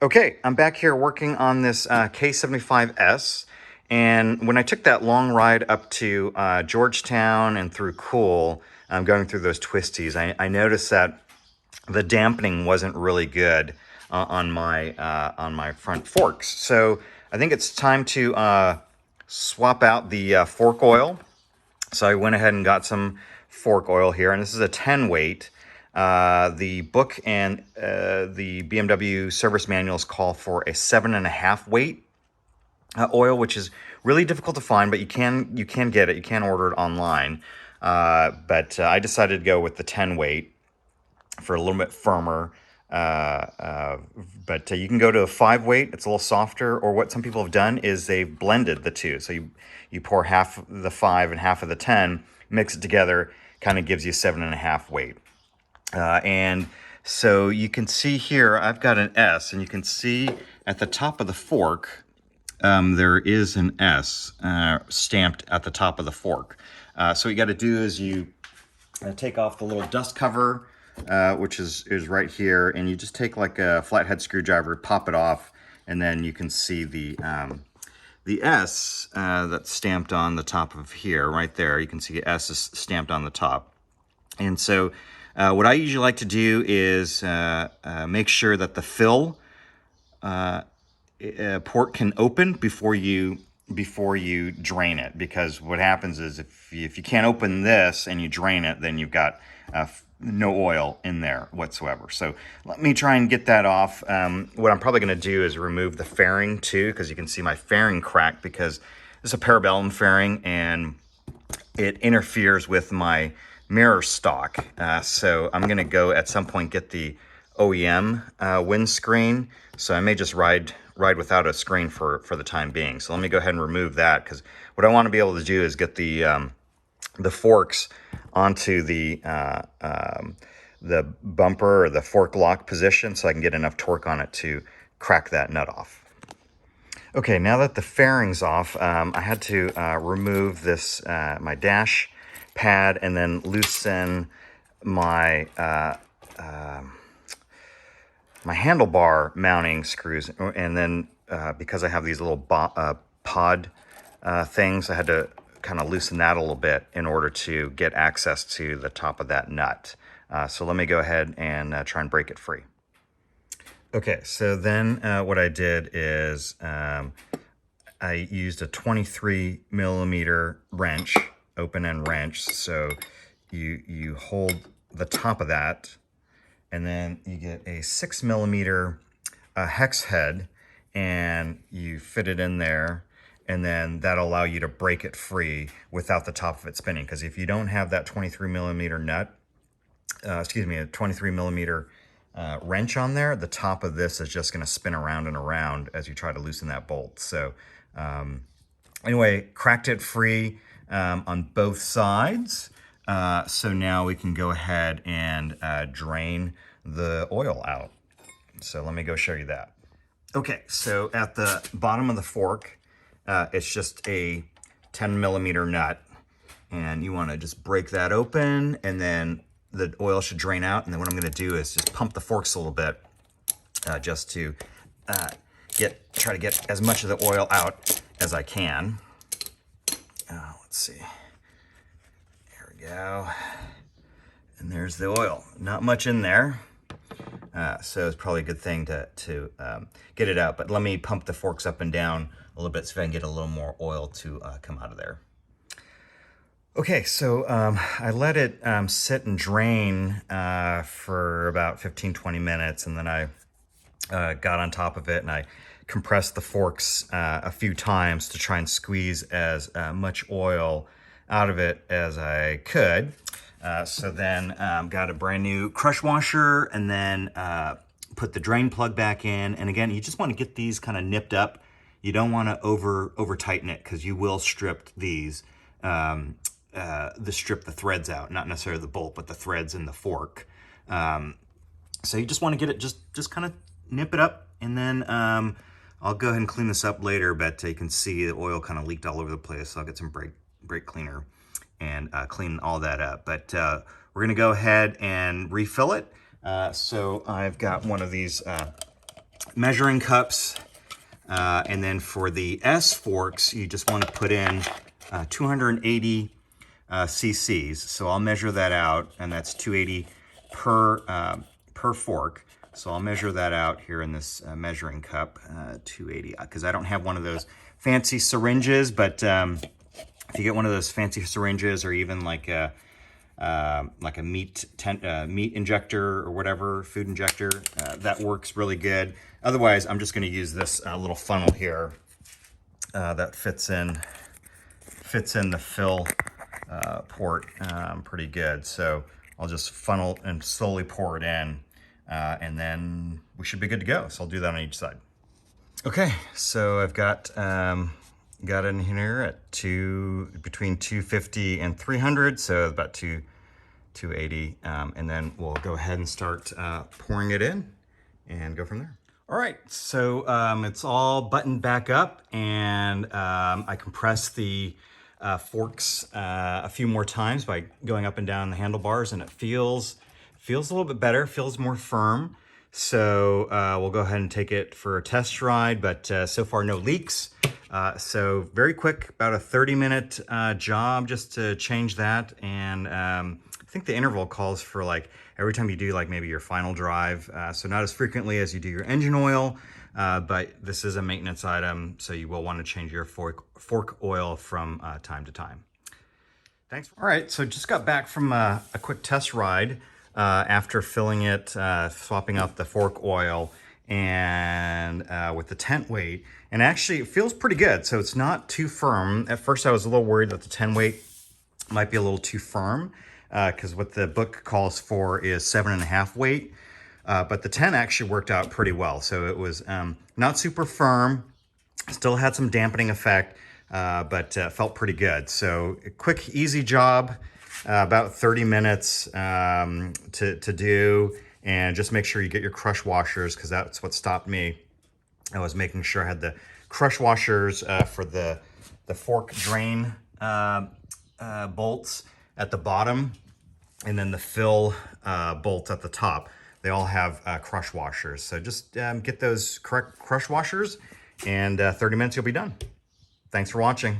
Okay, I'm back here working on this K75S, and when I took that long ride up to Georgetown and through Cool, going through those twisties, I noticed that the dampening wasn't really good on my front forks. So I think it's time to swap out the fork oil. So I went ahead and got some fork oil here, and this is a 10 weight. The book and the BMW service manuals call for a 7.5 weight oil, which is really difficult to find, but you can get it. You can order it online. But I decided to go with the 10 weight for a little bit firmer. But you can go to a 5 weight. It's a little softer. Or what some people have done is they've blended the two. So you pour half the 5 and half of the 10, mix it together, kind of gives you 7.5 weight. And so you can see here, I've got an S, and you can see at the top of the fork, there is an S stamped at the top of the fork. So what you got to do is you take off the little dust cover, which is right here, and you just take like a flathead screwdriver, pop it off, and then you can see the S that's stamped on the top of here, right there. You can see the S is stamped on the top. And so what I usually like to do is make sure that the fill port can open before you drain it, because what happens is if you can't open this and you drain it, then you've got no oil in there whatsoever. So let me try and get that off. What I'm probably going to do is remove the fairing too, because you can see my fairing cracked because this is a parabellum fairing and it interferes with my mirror stock. So I'm going to go at some point get the OEM windscreen. So I may just ride without a screen for the time being. So let me go ahead and remove that, because what I want to be able to do is get the forks onto the bumper or the fork lock position, so I can get enough torque on it to crack that nut off. Okay, now that the fairing's off, I had to remove this my dash pad and then loosen my my handlebar mounting screws, and then because I have these little pod things, I had to kind of loosen that a little bit in order to get access to the top of that nut. So let me go ahead and try and break it free. Okay, so then what I did is I used a 23 millimeter wrench, open end wrench. So you hold the top of that, and then you get a 6 millimeter hex head, and you fit it in there, and then that'll allow you to break it free without the top of it spinning. Because if you don't have that 23 millimeter nut, a 23 millimeter wrench on there, the top of this is just going to spin around and around as you try to loosen that bolt. So anyway, cracked it free on both sides. So now we can go ahead and drain the oil out. So let me go show you that. Okay, so at the bottom of the fork, it's just a 10 millimeter nut, and you want to just break that open, and then the oil should drain out. And then what I'm going to do is just pump the forks a little bit, just to try to get as much of the oil out as I can. Let's see. There we go. And there's the oil. Not much in there. So it's probably a good thing to get it out. But let me pump the forks up and down a little bit so I can get a little more oil to come out of there. Okay, so I let it sit and drain for about 15-20 minutes, and then I got on top of it and I compressed the forks a few times to try and squeeze as much oil out of it as I could. So then got a brand new crush washer, and then put the drain plug back in. And again, you just want to get these kind of nipped up. You don't want to over tighten it, because you will strip these, strip the threads out, not necessarily the bolt, but the threads in the fork. So you just want to get it, just kind of nip it up, and then I'll go ahead and clean this up later, but you can see the oil kind of leaked all over the place. So I'll get some brake cleaner and clean all that up. But we're gonna go ahead and refill it. So I've got one of these measuring cups. And then for the S forks, you just want to put in 280 cc's. So I'll measure that out, and that's 280 per fork. So I'll measure that out here in this measuring cup, 280, because I don't have one of those fancy syringes, but if you get one of those fancy syringes, or even like a meat injector or whatever, food injector, that works really good. Otherwise, I'm just going to use this little funnel here that fits in the fill port pretty good. So I'll just funnel and slowly pour it in, and then we should be good to go. So I'll do that on each side. Okay, so I've got in here at between 250 and 300, so about 280, and then we'll go ahead and start pouring it in and go from there. All right, so it's all buttoned back up, and I compressed the forks a few more times by going up and down the handlebars, and it feels a little bit better, feels more firm. So we'll go ahead and take it for a test ride, but so far no leaks. So very quick, about a 30-minute job just to change that. And I think the interval calls for like every time you do like maybe your final drive. So not as frequently as you do your engine oil, but this is a maintenance item, so you will want to change your fork oil from time to time. Thanks. All right, so just got back from a quick test ride after filling it, swapping out the fork oil, and with the tent weight. And actually, it feels pretty good, so it's not too firm. At first, I was a little worried that the tent weight might be a little too firm, because what the book calls for is 7.5 weight. But the 10 actually worked out pretty well. So it was not super firm, still had some dampening effect, but felt pretty good. So a quick, easy job, about 30 minutes to do. And just make sure you get your crush washers, because that's what stopped me. I was making sure I had the crush washers for the fork drain bolts at the bottom, and then the fill bolt at the top. They all have crush washers. So just get those correct crush washers, and 30 minutes you'll be done. Thanks for watching.